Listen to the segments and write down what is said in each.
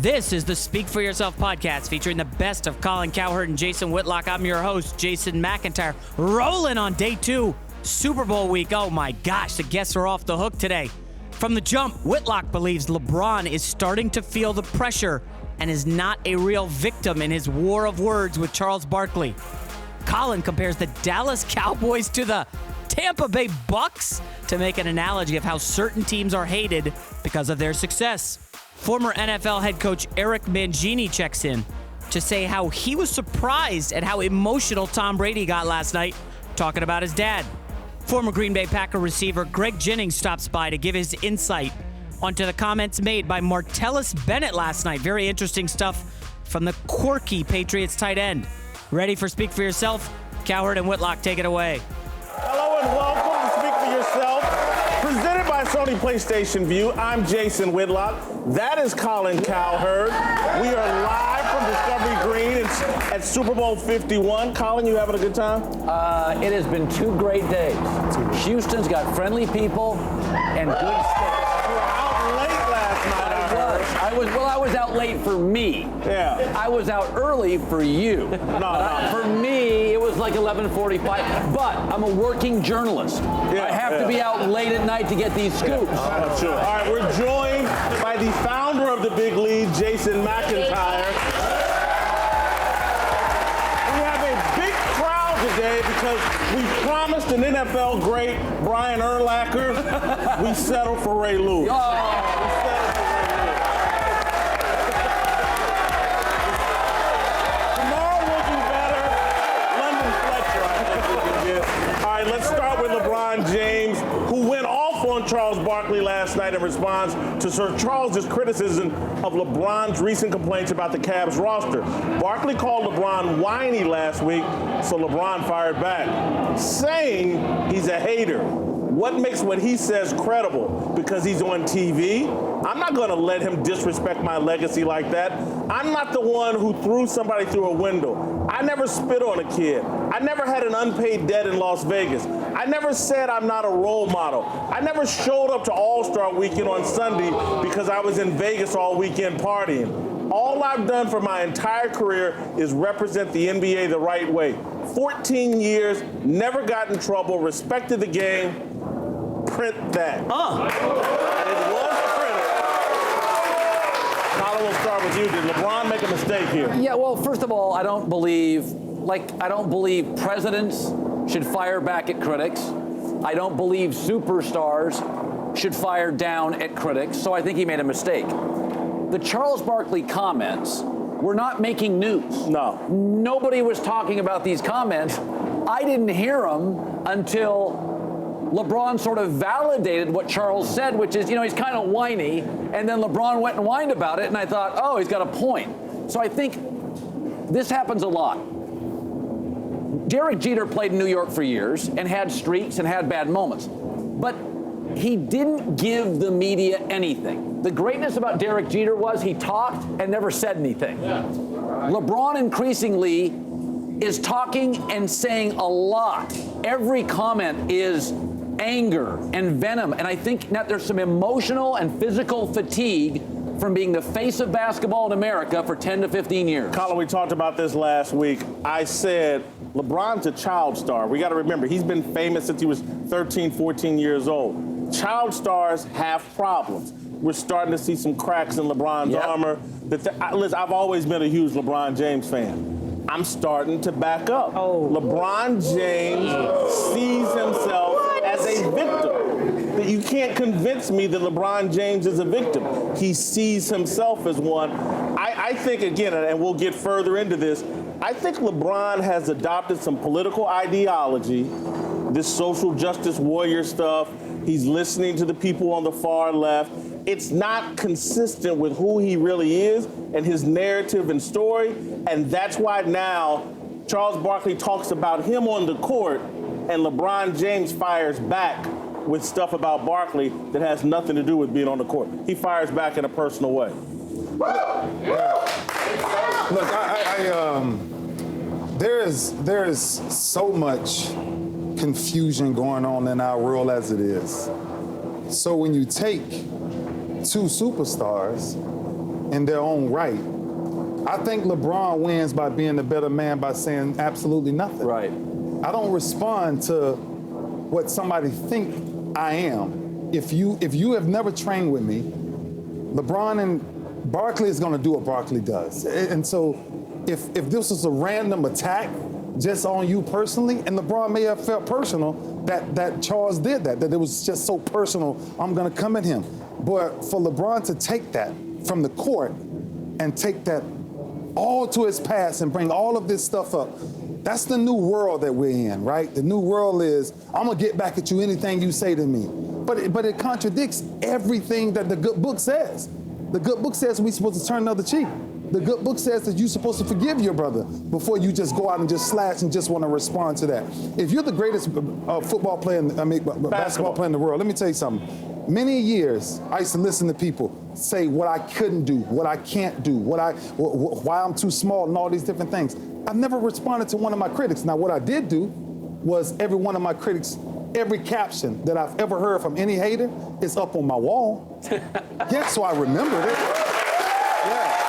This is the Speak For Yourself podcast featuring the best of Colin Cowherd and Jason Whitlock. I'm your host, Jason McIntyre, rolling on day 2, Super Bowl week. Oh my gosh, the guests are off the hook today. From the jump, Whitlock believes LeBron is starting to feel the pressure and is not a real victim in his war of words with Charles Barkley. Colin compares the Dallas Cowboys to the Tampa Bay Bucks to make an analogy of how certain teams are hated because of their success. Former NFL head coach Eric Mangini checks in to say how he was surprised at how emotional Tom Brady got last night, talking about his dad. Former Green Bay Packer receiver Greg Jennings stops by to give his insight onto the comments made by Martellus Bennett last night. Very interesting stuff from the quirky Patriots tight end. Ready for Speak For Yourself? Cowherd and Whitlock, take it away. Hello and welcome to Speak For Yourself, presented by Sony PlayStation View. I'm Jason Whitlock. That is Colin Cowherd. We are live from Discovery Green at Super Bowl 51. Colin, you having a good time? It has been 2 great days. Houston's got friendly people and good steaks. You were out late last night, I was out late for me. Yeah. I was out early for you. No. For me, it was like 11:45. But I'm a working journalist. I have to be out late at night to get these scoops. Sure. All right, we're joined by the founder of the Big Lead, Jason McIntyre. We have a big crowd today because we promised an NFL great, Brian Urlacher. We settled for Ray Lewis. Let's start with LeBron James, who went off on Charles Barkley last night in response to Sir Charles's criticism of LeBron's recent complaints about the Cavs roster. Barkley called LeBron whiny last week, so LeBron fired back, saying he's a hater. What makes what he says credible? Because he's on TV? I'm not going to let him disrespect my legacy like that. I'm not the one who threw somebody through a window. I never spit on a kid. I never had an unpaid debt in Las Vegas. I never said I'm not a role model. I never showed up to All-Star Weekend on Sunday because I was in Vegas all weekend partying. All I've done for my entire career is represent the NBA the right way. 14 years, never got in trouble, respected the game. Print that. And it was printed. Colin, we'll start with you. Did LeBron make a mistake here? Yeah, well, first of all, I don't believe presidents should fire back at critics. I don't believe superstars should fire down at critics, so I think he made a mistake. The Charles Barkley comments were not making news. No. Nobody was talking about these comments. I didn't hear them until LeBron sort of validated what Charles said, which is, he's kind of whiny, and then LeBron went and whined about it, and I thought, oh, he's got a point. So I think this happens a lot. Derek Jeter played in New York for years and had streaks and had bad moments, but he didn't give the media anything. The greatness about Derek Jeter was he talked and never said anything. Yeah. LeBron increasingly is talking and saying a lot. Every comment is anger and venom, and I think that there's some emotional and physical fatigue from being the face of basketball in America for 10 to 15 years. Colin, we talked about this last week. I said LeBron's a child star. We got to remember, he's been famous since he was 13, 14 years old. Child stars have problems. We're starting to see some cracks in LeBron's armor. Listen, I've always been a huge LeBron James fan. I'm starting to back up. LeBron James sees himself as a victim. You can't convince me that LeBron James is a victim. He sees himself as one. I think, again, and we'll get further into this, I think LeBron has adopted some political ideology, this social justice warrior stuff. He's listening to the people on the far left. It's not consistent with who he really is and his narrative and story, and that's why now Charles Barkley talks about him on the court, and LeBron James fires back with stuff about Barkley that has nothing to do with being on the court. He fires back in a personal way. Look, there is so much confusion going on in our world as it is. So when you take two superstars in their own right. I think LeBron wins by being the better man by saying absolutely nothing. Right. I don't respond to what somebody think I am. If you have never trained with me, LeBron and Barkley is going to do what Barkley does. And so if this was a random attack just on you personally, and LeBron may have felt personal that Charles did that it was just so personal, I'm going to come at him. But for LeBron to take that from the court and take that all to his past and bring all of this stuff up, that's the new world that we're in, right? The new world is, I'm gonna get back at you anything you say to me. But it contradicts everything that the good book says. The good book says we're supposed to turn another cheek. The good book says that you're supposed to forgive your brother before you just go out and just slash and just want to respond to that. If you're the greatest basketball player in the world, let me tell you something. Many years, I used to listen to people say what I couldn't do, what I can't do, why I'm too small, and all these different things. I've never responded to one of my critics. Now, what I did do was every one of my critics, every caption that I've ever heard from any hater is up on my wall. Yeah, so I remembered it. Yeah.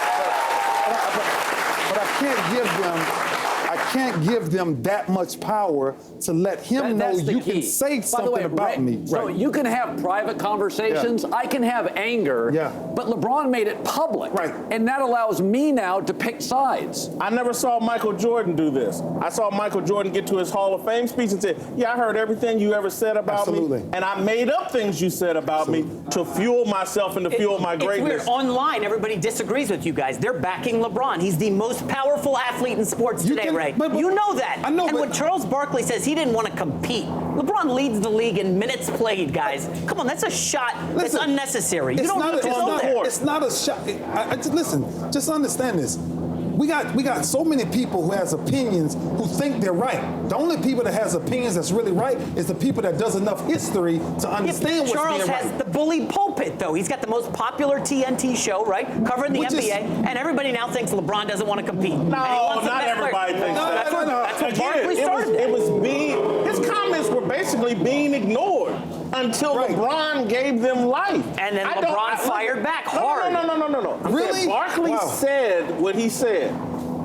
But I can't give them that much power to let him know you can say something about me. So you can have private conversations. Yeah. I can have anger. Yeah. But LeBron made it public. Right. And that allows me now to pick sides. I never saw Michael Jordan do this. I saw Michael Jordan get to his Hall of Fame speech and say, yeah, I heard everything you ever said about me. And I made up things you said about me to fuel myself and to fuel my greatness. It's weird. Online, everybody disagrees with you guys. They're backing LeBron. He's the most powerful athlete in sports today, Ray. You know that. I know, and when Charles Barkley says he didn't want to compete, LeBron leads the league in minutes played, guys. Come on, that's a shot that's unnecessary. You don't need to go there. It's not a shot. Listen, just understand this. We got so many people who has opinions who think they're right. The only people that has opinions that's really right is the people that does enough history to understand what's Charles being right. has the bully pulpit, though. He's got the most popular TNT show, right? Covering the NBA, and everybody now thinks LeBron doesn't want to compete. No, not everybody thinks that. That's what Barkley started. His comments were basically being ignored until LeBron gave them life. And then LeBron fired back hard. No. Really? Barkley said what he said.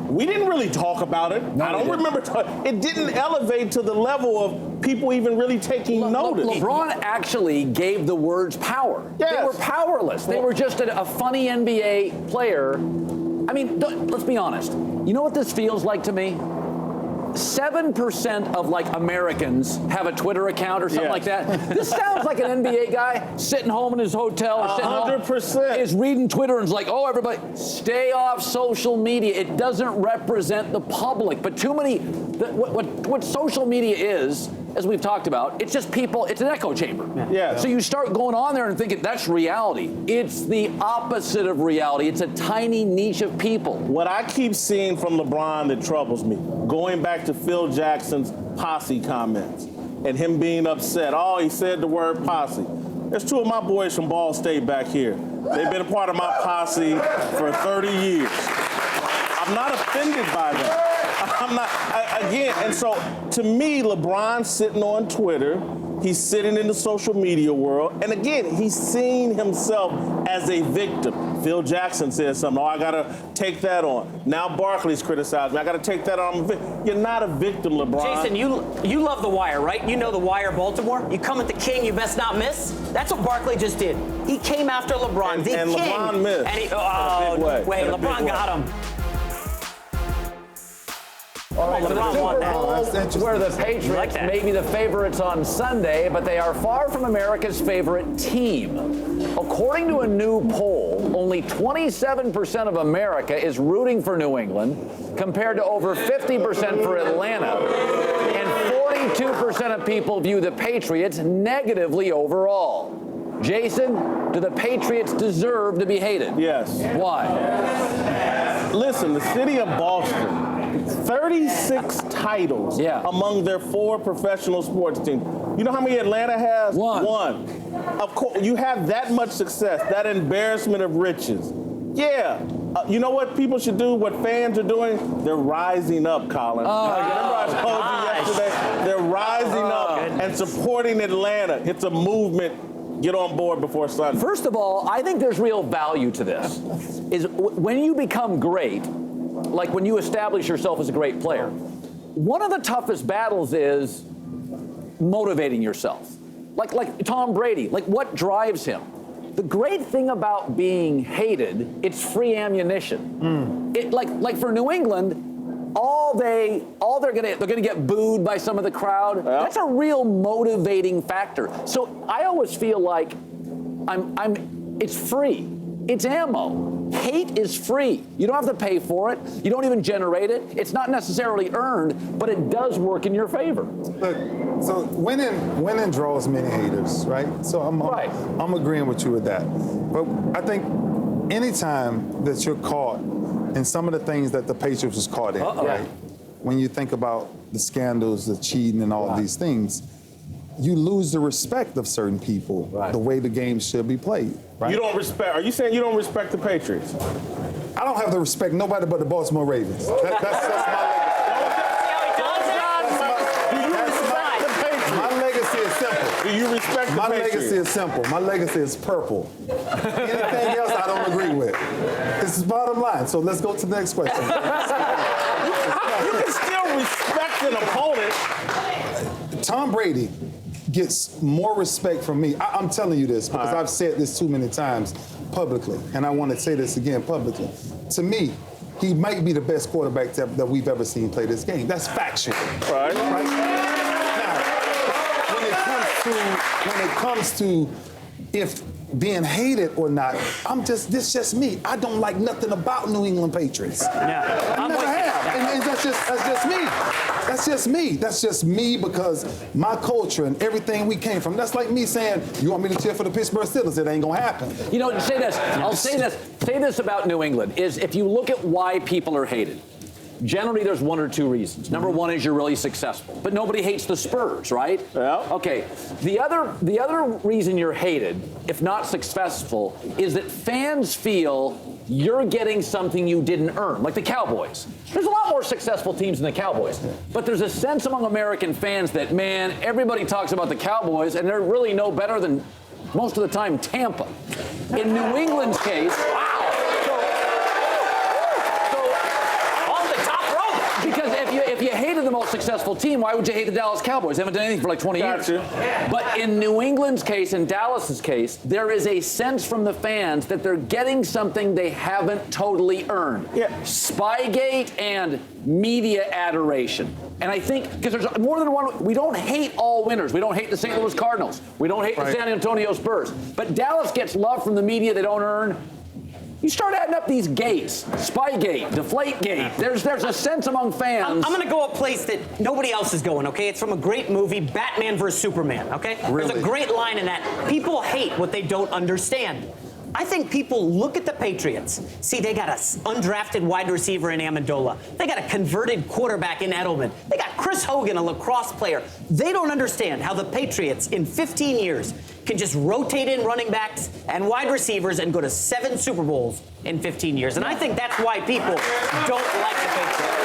We didn't really talk about it. I don't remember. It didn't elevate to the level of people even really taking notice. LeBron actually gave the words power. Yes. They were powerless. They were just a funny NBA player. I mean, let's be honest. You know what this feels like to me? 7% of Americans have a Twitter account or something like that. This sounds like an NBA guy sitting home in his hotel or sitting 100% home, is reading Twitter and is like, oh, everybody, stay off social media. It doesn't represent the public. But too many, what social media is, as we've talked about, it's just people, it's an echo chamber. Yeah. So you start going on there and thinking that's reality. It's the opposite of reality. It's a tiny niche of people. What I keep seeing from LeBron that troubles me, going back to Phil Jackson's posse comments and him being upset. Oh, he said the word posse. There's two of my boys from Ball State back here. They've been a part of my posse for 30 years. I'm not offended by that. I'm not, again, and so to me, LeBron's sitting on Twitter, he's sitting in the social media world, and again, he's seeing himself as a victim. Phil Jackson said something, oh, I gotta take that on. Now Barkley's criticized me, I gotta take that on. You're not a victim, LeBron. Jason, you love The Wire, right? You know The Wire Baltimore? You come at the king, you best not miss? That's what Barkley just did. He came after LeBron, and king. LeBron missed. And LeBron got him. All right, so the Super Bowl, where the Patriots may be the favorites on Sunday, but they are far from America's favorite team. According to a new poll, only 27% of America is rooting for New England, compared to over 50% for Atlanta. And 42% of people view the Patriots negatively overall. Jason, do the Patriots deserve to be hated? Yes. Why? Listen, the city of Boston, 36 titles among their 4 professional sports teams. You know how many Atlanta has? One. Of course, you have that much success, that embarrassment of riches. Yeah. You know what people should do, what fans are doing? They're rising up, Colin. Remember I told you yesterday? They're rising up and supporting Atlanta. It's a movement. Get on board before Sunday. First of all, I think there's real value to this. Is when you become great, like when you establish yourself as a great player, one of the toughest battles is motivating yourself. Like Tom Brady, like what drives him? The great thing about being hated, it's free ammunition. It, like for New England, they're gonna get booed by some of the crowd. Yep. That's a real motivating factor. So I always feel like it's free. It's ammo. Hate is free. You don't have to pay for it. You don't even generate it. It's not necessarily earned, but it does work in your favor. Look, so winning draws many haters, right? So I'm agreeing with you with that. But I think anytime that you're caught in some of the things that the Patriots was caught in, right? When you think about the scandals, the cheating, and all these things, you lose the respect of certain people, the way the game should be played. Right? You don't respect. Are you saying you don't respect the Patriots? I don't have to respect nobody but the Baltimore Ravens. That's my legacy. My legacy is simple. Do you respect the Patriots? My legacy is simple. My legacy is purple. Anything else I don't agree with. This is bottom line. So let's go to the next question. You can still respect an opponent. Tom Brady gets more respect from me. I'm telling you this because I've said this too many times publicly, and I want to say this again publicly. To me, he might be the best quarterback that we've ever seen play this game. That's factual. Right. Now, when it comes to if being hated or not, this just me. I don't like nothing about New England Patriots. Yeah. I never have. And that's just me. That's just me. That's just me because my culture and everything we came from. That's like me saying, you want me to cheer for the Pittsburgh Steelers? It ain't gonna happen. You know, say this. I'll say this. Say this about New England, is if you look at why people are hated, generally there's one or two reasons. Number one is you're really successful, but nobody hates the Spurs, right? Yeah. Okay. The other reason you're hated, if not successful, is that fans feel you're getting something you didn't earn, like the Cowboys. There's a lot more successful teams than the Cowboys, but there's a sense among American fans that, man, everybody talks about the Cowboys, and they're really no better than, most of the time, Tampa. In New England's case, because if you hated the most successful team, why would you hate the Dallas Cowboys? They haven't done anything for like 20 years. But in New England's case, in Dallas's case, there is a sense from the fans that they're getting something they haven't totally earned. Yeah. Spygate and media adoration. And I think, because there's more than one, we don't hate all winners. We don't hate the St. Louis Cardinals. We don't hate the San Antonio Spurs. But Dallas gets love from the media they don't earn. You start adding up these gates, Spygate, Deflategate. There's a sense among fans. I'm going to go a place that nobody else is going, okay? It's from a great movie, Batman vs. Superman, okay? Really? There's a great line in that. People hate what they don't understand. I think people look at the Patriots. See, they got an undrafted wide receiver in Amendola. They got a converted quarterback in Edelman. They got Chris Hogan, a lacrosse player. They don't understand how the Patriots, in 15 years, can just rotate in running backs and wide receivers and go to 7 Super Bowls in 15 years. And I think that's why people don't like the Patriots.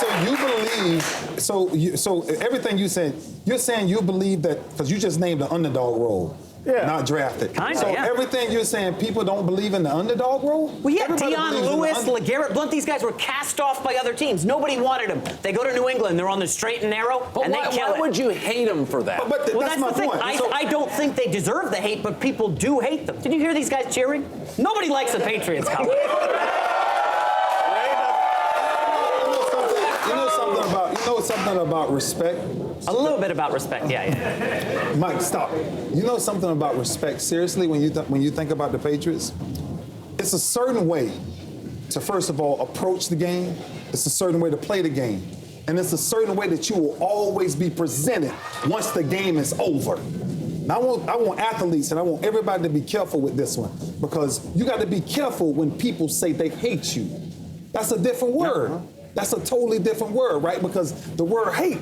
And you believe, so everything you said, you're saying you believe that because you just named the underdog role, not drafted. Everything you're saying, people don't believe in the underdog role? Well, yeah, Deion Lewis, LeGarrette Blount, these guys were cast off by other teams. Nobody wanted them. They go to New England, they're on the straight and narrow, and they kill it. Why would you hate them for that? But that's my the point. thing. I don't think they deserve the hate, but people do hate them. Did you hear these guys cheering? Nobody likes the Patriots, Colin. You know something about respect? A little bit about respect, yeah. Mike, stop. You know something about respect, seriously, when you think about the Patriots? It's a certain way to, first of all, approach the game. It's a certain way to play the game. And it's a certain way that you will always be presented once the game is over. Now, I want athletes and I want everybody to be careful with this one because you got to be careful when people say they hate you. That's a different word. That's a totally different word, right? Because the word hate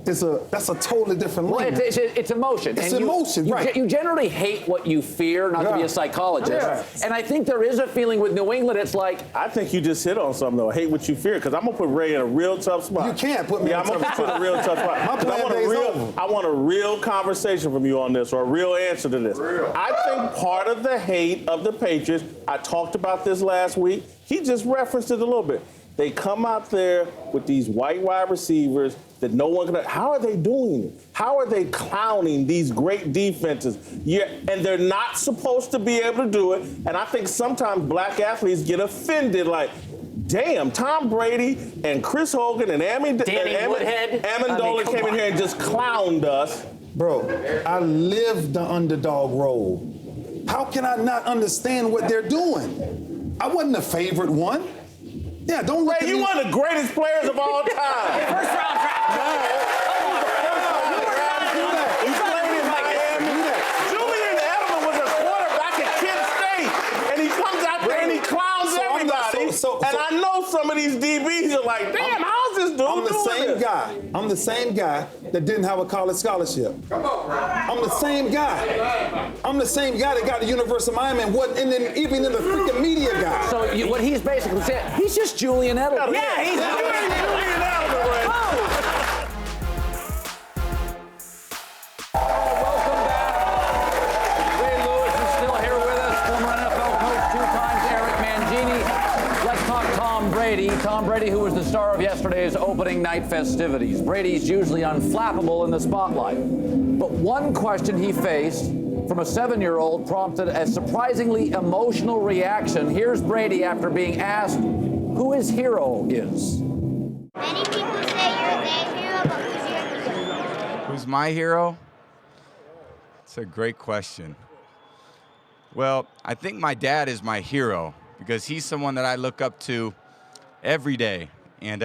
that's a totally different Well, lane. it's emotion. It's And emotion, right. You generally hate what you fear, not to be a psychologist. Yeah. And I think there is a feeling with New England, it's like... I think you just hit on something, though. Hate what you fear, because I'm going to put Ray in a real tough spot. You can't put me in a I'm going to tough put you in a real tough spot. My plan day's over. I want a real conversation from you on this, or a real answer to this. I think part of the hate of the Patriots, I talked about this last week, he just referenced it a little bit. They come out there with these white wide receivers that no one can... How are they doing it? How are they clowning these great defenses? Yeah, and they're not supposed to be able to do it. And I think sometimes black athletes get offended, like, damn, Tom Brady and Chris Hogan and Amendola came in here and just clowned us. Bro, I live the underdog role. How can I not understand what they're doing? I wasn't the favorite one. Yeah, don't look at me. You one of the greatest players of all time. First round draft. He played in Miami. Julian Edelman was a quarterback at Kent State, and he comes out there and he clowns everybody. And I know some of these DBs are like, damn, how's this dude I'm the doing same this? guy. I'm the same guy that didn't have a college scholarship. I'm the same guy. I'm the same guy that got the University of Miami and wasn't even in the freaking media guy. So what he's basically saying, he's just Julian Edelman. Yeah, he's Julian Edelman, Ray. Welcome back. Ray Lewis is still here with us, former NFL coach, 2 times Eric Mangini. Let's talk Tom Brady. Tom Brady, who was the star of yesterday's opening night festivities. Brady's usually unflappable in the spotlight. But one question he faced from a 7-year-old prompted a surprisingly emotional reaction. Here's Brady after being asked who his hero is. Many people say you're their hero, but who's your hero? Who's my hero? It's a great question. Well, I think my dad is my hero because he's someone that I look up to every day. And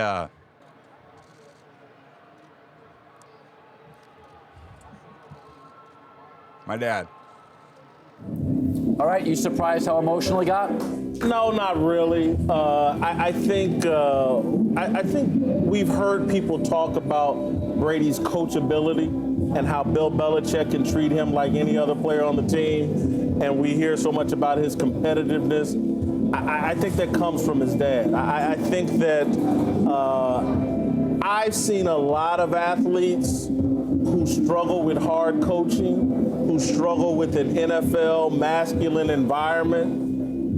my dad. All right, you surprised how emotional he got? No, not really. I think we've heard people talk about Brady's coachability and how Bill Belichick can treat him like any other player on the team, and we hear so much about his competitiveness. I think that comes from his dad. I think that I've seen a lot of athletes who struggle with hard coaching, who struggle with an NFL masculine environment.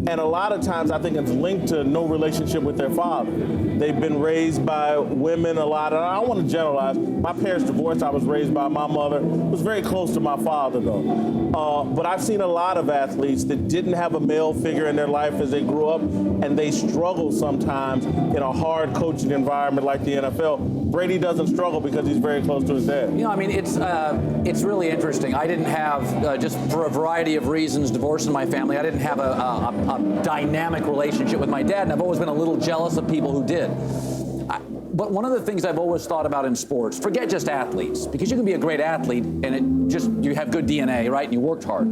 And a lot of times I think it's linked to no relationship with their father. They've been raised by women a lot. And I don't want to generalize. My parents divorced. I was raised by my mother. Was very close to my father, though. But I've seen a lot of athletes that didn't have a male figure in their life as they grew up, and they struggle sometimes in a hard coaching environment like the NFL. Brady doesn't struggle because he's very close to his dad. You know, I mean, it's really interesting. I didn't have, just for a variety of reasons, divorce in my family, I didn't have a dynamic relationship with my dad, and I've always been a little jealous of people who did. But one of the things I've always thought about in sports, forget just athletes, because you can be a great athlete and you have good DNA, right? And you worked hard.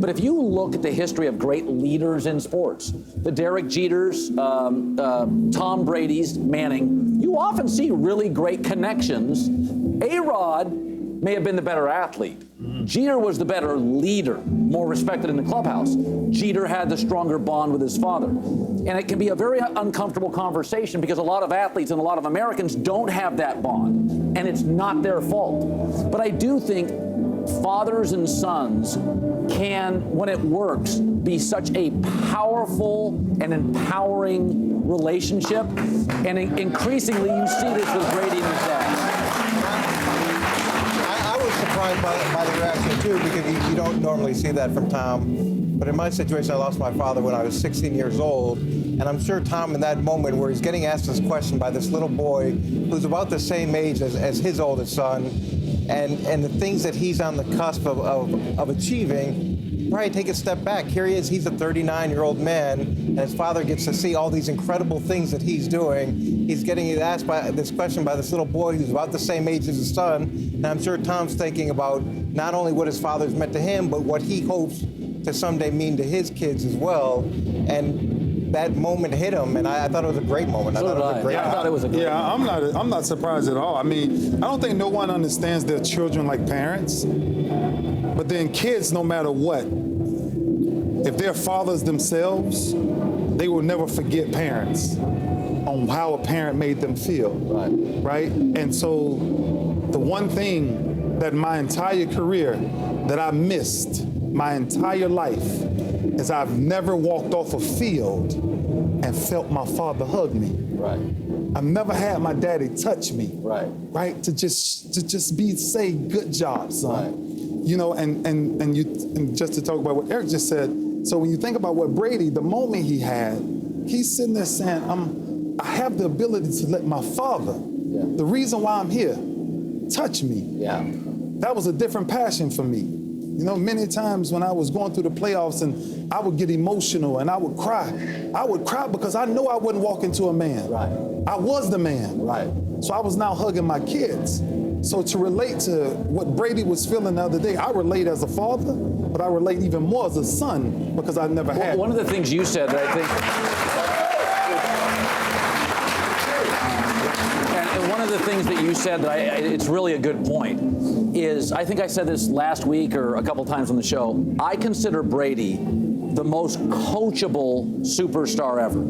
But if you look at the history of great leaders in sports, the Derek Jeters, Tom Brady's, Manning, you often see really great connections. A-Rod may have been the better athlete. Jeter was the better leader, more respected in the clubhouse. Jeter had the stronger bond with his father. And it can be a very uncomfortable conversation because a lot of athletes and a lot of Americans don't have that bond, and it's not their fault. But I do think fathers and sons can, when it works, be such a powerful and empowering relationship. And increasingly, you see this with Brady and his dad. Surprised by the reaction too, because you don't normally see that from Tom. But in my situation, I lost my father when I was 16 years old, and I'm sure Tom, in that moment where he's getting asked this question by this little boy who's about the same age as his oldest son, and the things that he's on the cusp of achieving, probably take a step back. Here he is, he's a 39-year-old man, and his father gets to see all these incredible things that he's doing. He's getting asked this question by this little boy who's about the same age as his son, and I'm sure Tom's thinking about not only what his father's meant to him, but what he hopes to someday mean to his kids as well. And that moment hit him, and I thought it was a great moment. So I thought it was a great I thought it was a great Yeah, I'm not surprised at all. I mean, I don't think no one understands their children like parents. But then kids, no matter what, if they're fathers themselves, they will never forget parents on how a parent made them feel. Right? And so the one thing that my entire career that I missed my entire life is I've never walked off a field and felt my father hug me. Right. I've never had my daddy touch me. Right. To just say good job, son. Right. You know, and just to talk about what Eric just said, so when you think about what Brady, the moment he had, he's sitting there saying, I have the ability to let my father, the reason why I'm here, touch me. Yeah. That was a different passion for me. You know, many times when I was going through the playoffs and I would get emotional and I would cry because I know I wouldn't walk into a man. Right. I was the man. Right. So I was now hugging my kids. So to relate to what Brady was feeling the other day, I relate as a father, but I relate even more as a son because I never had. One of the things you said that I think, and one of the things that you said that it's really a good point, is I think I said this last week or a couple times on the show, I consider Brady the most coachable superstar ever.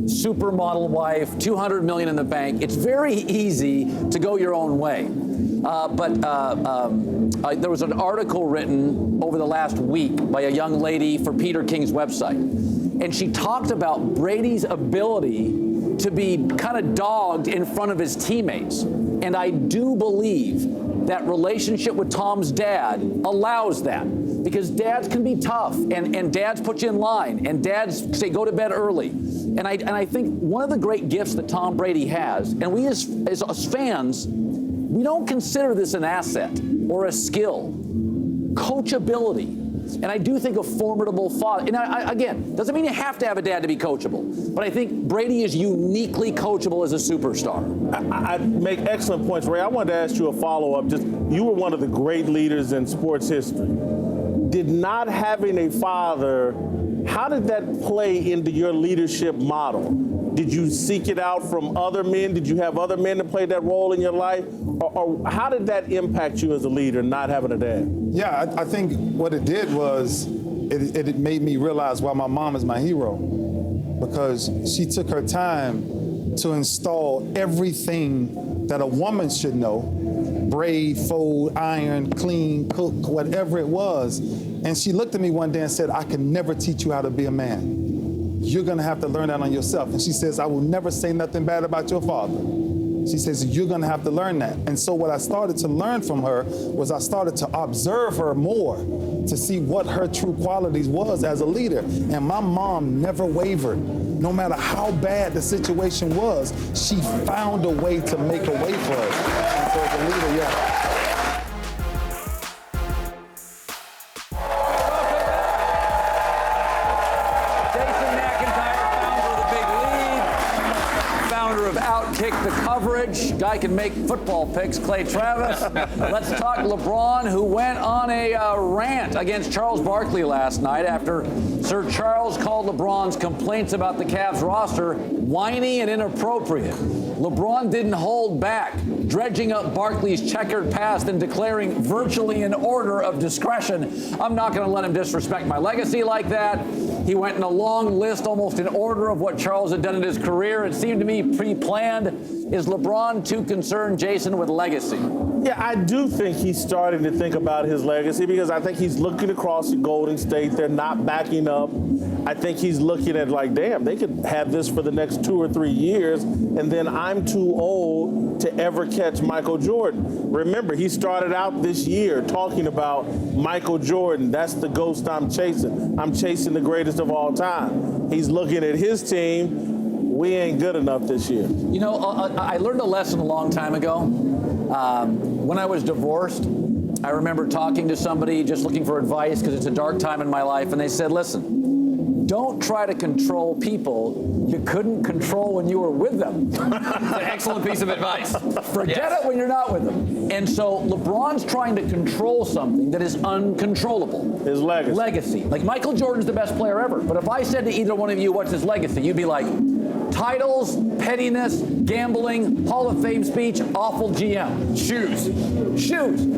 Supermodel wife, $200 million in the bank. It's very easy to go your own way. But there was an article written over the last week by a young lady for Peter King's website. And she talked about Brady's ability to be kind of dogged in front of his teammates. And I do believe that relationship with Tom's dad allows that. Because dads can be tough, and dads put you in line, and dads say go to bed early. And I think one of the great gifts that Tom Brady has, and we as fans, we don't consider this an asset or a skill, coachability. And I do think a formidable father, and again, doesn't mean you have to have a dad to be coachable, but I think Brady is uniquely coachable as a superstar. I make excellent points, Ray. I wanted to ask you a follow-up. You were one of the great leaders in sports history. Did not having a father, how did that play into your leadership model? Did you seek it out from other men? Did you have other men that played that role in your life? Or how did that impact you as a leader, not having a dad? Yeah, I think what it did was it made me realize why my mom is my hero. Because she took her time to install everything that a woman should know. Braid, fold, iron, clean, cook, whatever it was. And she looked at me one day and said, I can never teach you how to be a man. You're gonna have to learn that on yourself. And she says, I will never say nothing bad about your father. She says, you're gonna have to learn that. And so what I started to learn from her was I started to observe her more to see what her true qualities was as a leader. And my mom never wavered. No matter how bad the situation was, she found a way to make a way for us. And so as a leader, yeah. Kick the coverage. Guy can make football picks, Clay Travis. Let's talk LeBron, who went on a rant against Charles Barkley last night after Sir Charles called LeBron's complaints about the Cavs roster whiny and inappropriate. LeBron didn't hold back, dredging up Barkley's checkered past and declaring virtually an order of discretion. I'm not going to let him disrespect my legacy like that. He went in a long list, almost in order of what Charles had done in his career. It seemed to me pre-planned. Is LeBron too concerned, Jason, with legacy? Yeah, I do think he's starting to think about his legacy because I think he's looking across at Golden State. They're not backing up. I think he's looking at like, damn, they could have this for the next 2 or 3 years, and then I'm too old to ever catch Michael Jordan. Remember, he started out this year talking about Michael Jordan. That's the ghost I'm chasing. I'm chasing the greatest of all time. He's looking at his team. We ain't good enough this year. You know, I learned a lesson a long time ago. When I was divorced, I remember talking to somebody just looking for advice because it's a dark time in my life, and they said, listen, don't try to control people you couldn't control when you were with them. That's an excellent piece of advice. Forget it when you're not with them. And so LeBron's trying to control something that is uncontrollable. His legacy. Legacy. Like Michael Jordan's the best player ever. But if I said to either one of you, what's his legacy? You'd be like, titles, pettiness, gambling, Hall of Fame speech, awful GM. Shoes.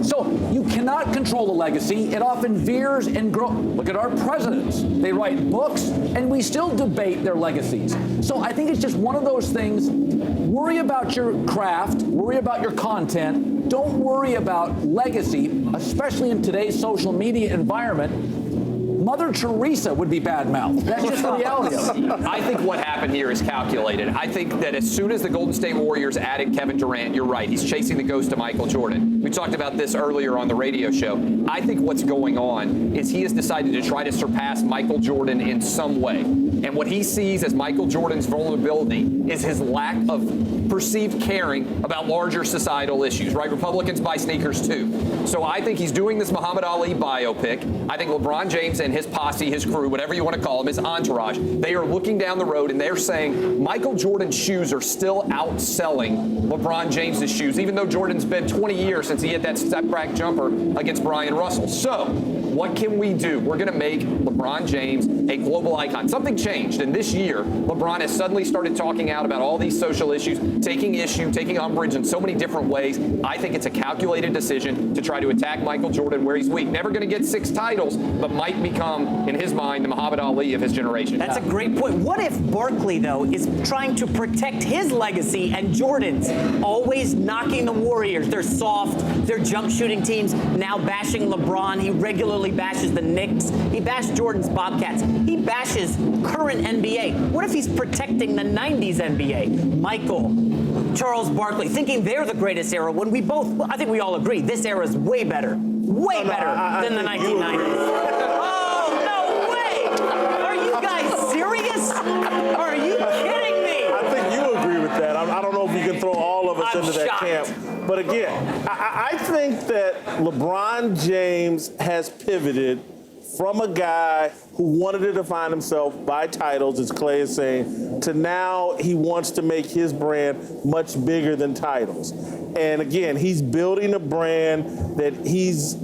So you cannot control the legacy. It often veers and grows. Look at our presidents. They write books, and we still debate their legacies. So I think it's just one of those things. Worry about your craft. Worry about your content. Don't worry about legacy, especially in today's social media environment. Mother Teresa would be bad-mouthed. That's just the reality of it. I think what happened here is calculated. I think that as soon as the Golden State Warriors added Kevin Durant, you're right, he's chasing the ghost of Michael Jordan. We talked about this earlier on the radio show. I think what's going on is he has decided to try to surpass Michael Jordan in some way. And what he sees as Michael Jordan's vulnerability is his lack of perceived caring about larger societal issues, right? Republicans buy sneakers too. So I think he's doing this Muhammad Ali biopic. I think LeBron James and his posse, his crew, whatever you want to call him, his entourage, they are looking down the road and they're saying Michael Jordan's shoes are still outselling LeBron James's shoes, even though Jordan's been 20 years since he hit that step-back jumper against Brian Russell. So what can we do? We're going to make LeBron James a global icon. Something changed, and this year, LeBron has suddenly started talking out about all these social issues, taking umbrage in so many different ways. I think it's a calculated decision to try to attack Michael Jordan where he's weak. Never going to get 6 titles, but might become, in his mind, the Muhammad Ali of his generation. That's a great point. What if Barkley, though, is trying to protect his legacy and Jordan's, always knocking the Warriors? They're soft, they're jump shooting teams, now bashing LeBron. He regularly bashes the Knicks. He bashed Jordan's Bobcats. He bashes current NBA. What if he's protecting the 90s NBA? Michael, Charles Barkley, thinking they're the greatest era when we both, I think we all agree, this era is way better than the 1990s. Oh, no way! Are you guys serious? Are you kidding me? I think you agree with that. I don't know if you can throw all of us into that camp. But again, I think that LeBron James has pivoted from a guy who wanted to define himself by titles, as Clay is saying, to now he wants to make his brand much bigger than titles. And again, he's building a brand that he's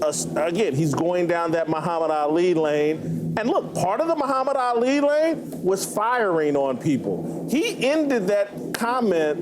going down that Muhammad Ali lane. And look, part of the Muhammad Ali lane was firing on people. He ended that comment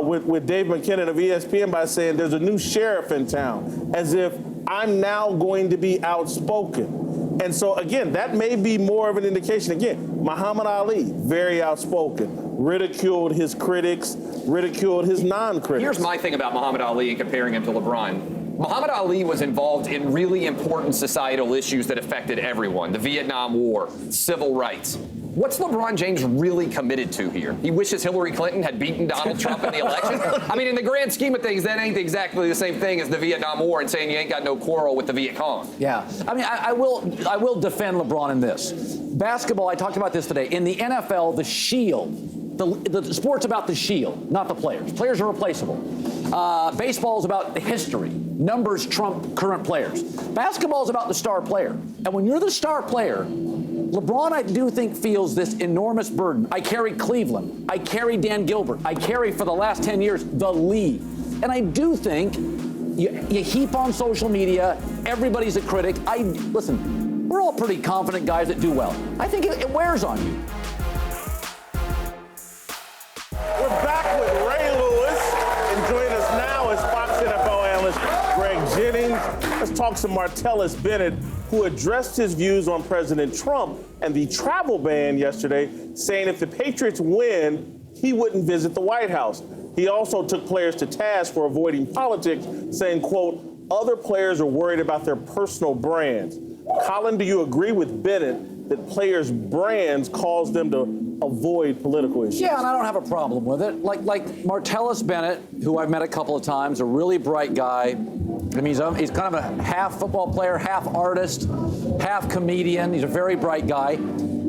with Dave McKinnon of ESPN by saying there's a new sheriff in town, as if I'm now going to be outspoken. And so, again, that may be more of an indication. Again, Muhammad Ali, very outspoken, ridiculed his critics, ridiculed his non-critics. Here's my thing about Muhammad Ali and comparing him to LeBron. Muhammad Ali was involved in really important societal issues that affected everyone. The Vietnam War, civil rights. What's LeBron James really committed to here? He wishes Hillary Clinton had beaten Donald Trump in the election? I mean, in the grand scheme of things, that ain't exactly the same thing as the Vietnam War and saying you ain't got no quarrel with the Viet Cong. Yeah. I mean, I will defend LeBron in this. Basketball, I talked about this today. In the NFL, the shield, the sport's about the shield, not the players. Players are replaceable. Baseball is about the history. Numbers trump current players. Basketball is about the star player. And when you're the star player, LeBron, I do think, feels this enormous burden. I carry Cleveland. I carry Dan Gilbert. I carry, for the last 10 years, the league. And I do think you heap on social media, everybody's a critic. Listen, we're all pretty confident guys that do well. I think it wears on you. We're back with Ray Lewis, and joining us now is Fox NFL analyst Greg Jennings. Let's talk some Martellus Bennett, who addressed his views on President Trump and the travel ban yesterday, saying if the Patriots win, he wouldn't visit the White House. He also took players to task for avoiding politics, saying, quote, other players are worried about their personal brands. Colin, do you agree with Bennett that players' brands cause them to avoid political issues? Yeah, and I don't have a problem with it. Like Martellus Bennett, who I've met a couple of times, a really bright guy. I mean, he's kind of a half football player, half artist, half comedian. He's a very bright guy.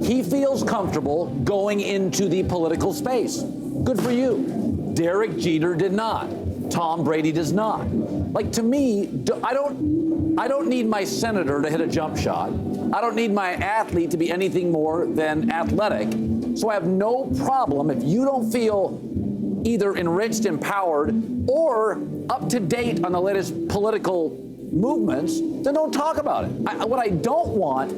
He feels comfortable going into the political space. Good for you. Derek Jeter did not. Tom Brady does not. Like, to me, I don't need my senator to hit a jump shot. I don't need my athlete to be anything more than athletic. So I have no problem if you don't feel either enriched, empowered, or up to date on the latest political movements, then don't talk about it. What I don't want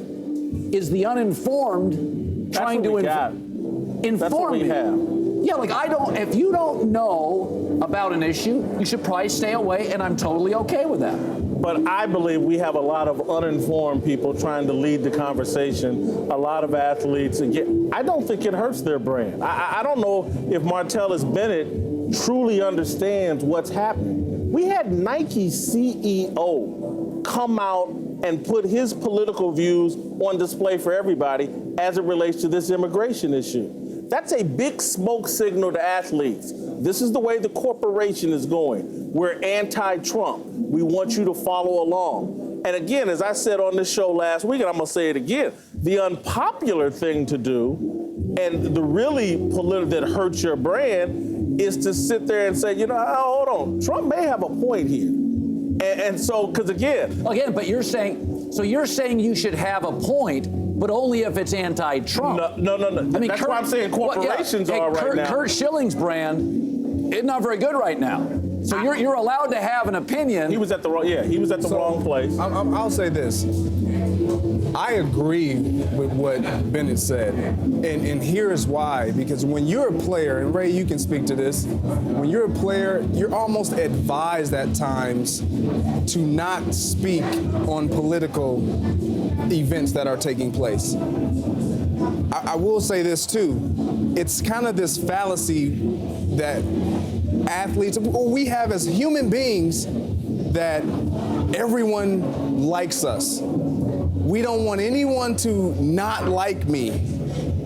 is the uninformed trying to inform That's what we me. have. Yeah, like if you don't know about an issue, you should probably stay away, and I'm totally okay with that. But I believe we have a lot of uninformed people trying to lead the conversation, a lot of athletes. Again, I don't think it hurts their brand. I don't know if Martellus Bennett truly understands what's happening. We had Nike CEO come out and put his political views on display for everybody as it relates to this immigration issue. That's a big smoke signal to athletes. This is the way the corporation is going. We're anti-Trump. We want you to follow along. And again, as I said on this show last week, and I'm going to say it again, the unpopular thing to do and the really that hurts your brand is to sit there and say, hold on, Trump may have a point here. And so, because again, but you're saying you should have a point, but only if it's anti-Trump. No. I mean, that's why I'm saying corporations are right now. Kurt Schilling's brand is not very good right now. So you're allowed to have an opinion. He was at the wrong place. I'll say this. I agree with what Bennett said, and here is why. Because when you're a player, and Ray, you can speak to this, when you're a player, you're almost advised at times to not speak on political events that are taking place. I will say this too. It's kind of this fallacy that athletes, or we have as human beings, that everyone likes us. We don't want anyone to not like me.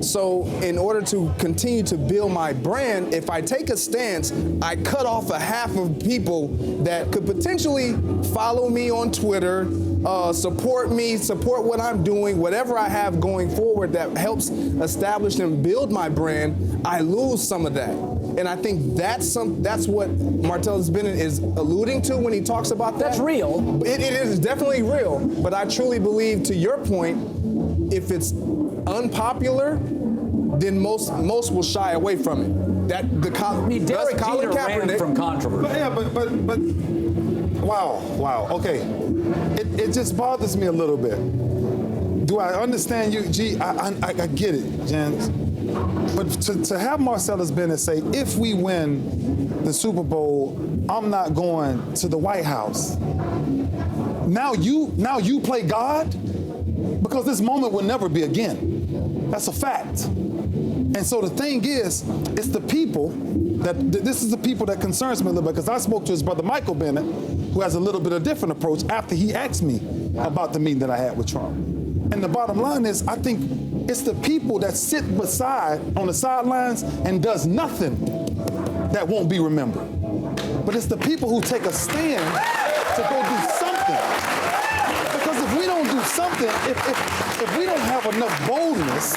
So in order to continue to build my brand, if I take a stance, I cut off a half of people that could potentially follow me on Twitter, support me, support what I'm doing, whatever I have going forward that helps establish and build my brand. I lose some of that. And I think that's what Martellus Bennett is alluding to when he talks about that. That's real. It is definitely real. But I truly believe, to your point, if it's unpopular, then most will shy away from it. Derek Jeter ran from controversy. But wow. Okay, it just bothers me a little bit. Do I understand you, G? I get it, Jens. But to have Martellus Bennett say, if we win the Super Bowl, I'm not going to the White House. Now you play God? Because this moment will never be again. That's a fact. And so the thing is, it's the people this is the people that concerns me a little bit, because I spoke to his brother Michael Bennett, who has a little bit of different approach after he asked me about the meeting that I had with Trump. And the bottom line is, I think it's the people that sit on the sidelines and does nothing that won't be remembered. But it's the people who take a stand to go do something. Because if we don't do something, if we don't have enough boldness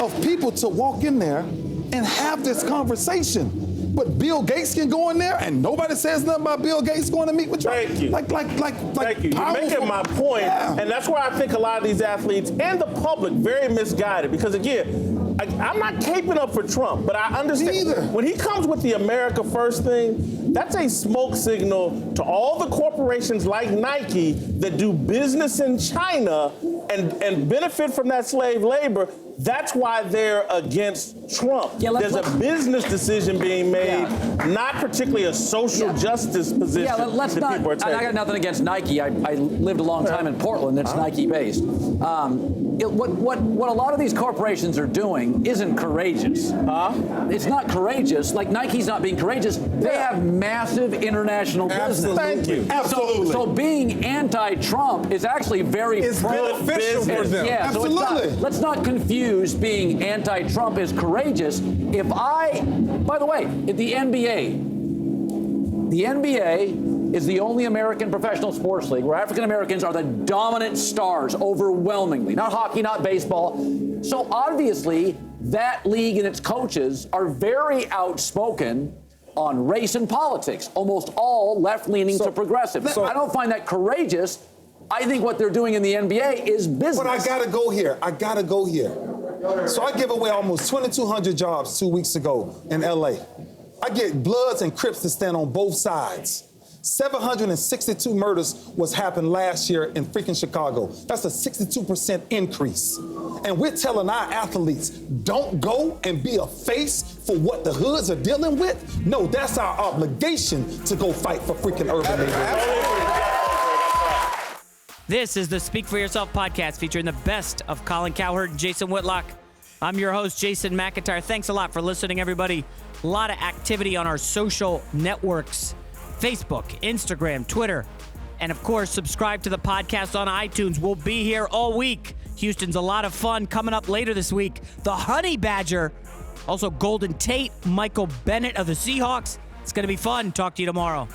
of people to walk in there and have this conversation, but Bill Gates can go in there and nobody says nothing about Bill Gates going to meet with Trump. Thank you. Thank you. You're making my point, and that's why I think a lot of these athletes and the public very misguided. Because again, I'm not caping up for Trump, but I understand when he comes with the America First thing, that's a smoke signal to all the corporations like Nike that do business in China and benefit from that slave labor. That's why they're against Trump. There's a business decision being made, not particularly a social justice position that people are taking. I got nothing against Nike. I lived a long time in Portland. It's Nike-based. What a lot of these corporations are doing isn't courageous. It's not courageous. Like, Nike's not being courageous. They have massive international business. Thank you. Absolutely. So being anti-Trump is actually very beneficial for them. Yeah, absolutely. So let's not confuse being anti-Trump as courageous. By the way, the NBA is the only American professional sports league where African Americans are the dominant stars overwhelmingly. Not hockey, not baseball. So obviously, that league and its coaches are very outspoken on race and politics, almost all left-leaning to progressive. I don't find that courageous. I think what they're doing in the NBA is business. But I gotta go here. So I give away almost 2,200 jobs 2 weeks ago in LA. I get Bloods and Crips to stand on both sides. 762 murders was happened last year in freaking Chicago. That's a 62% increase. And we're telling our athletes, don't go and be a face for what the hoods are dealing with? No, that's our obligation to go fight for freaking urban neighborhoods. This is the Speak For Yourself podcast featuring the best of Colin Cowherd and Jason Whitlock. I'm your host, Jason McIntyre. Thanks a lot for listening, everybody. A lot of activity on our social networks, Facebook, Instagram, Twitter, and of course, subscribe to the podcast on iTunes. We'll be here all week. Houston's a lot of fun. Coming up later this week, the Honey Badger, also Golden Tate, Michael Bennett of the Seahawks. It's going to be fun. Talk to you tomorrow.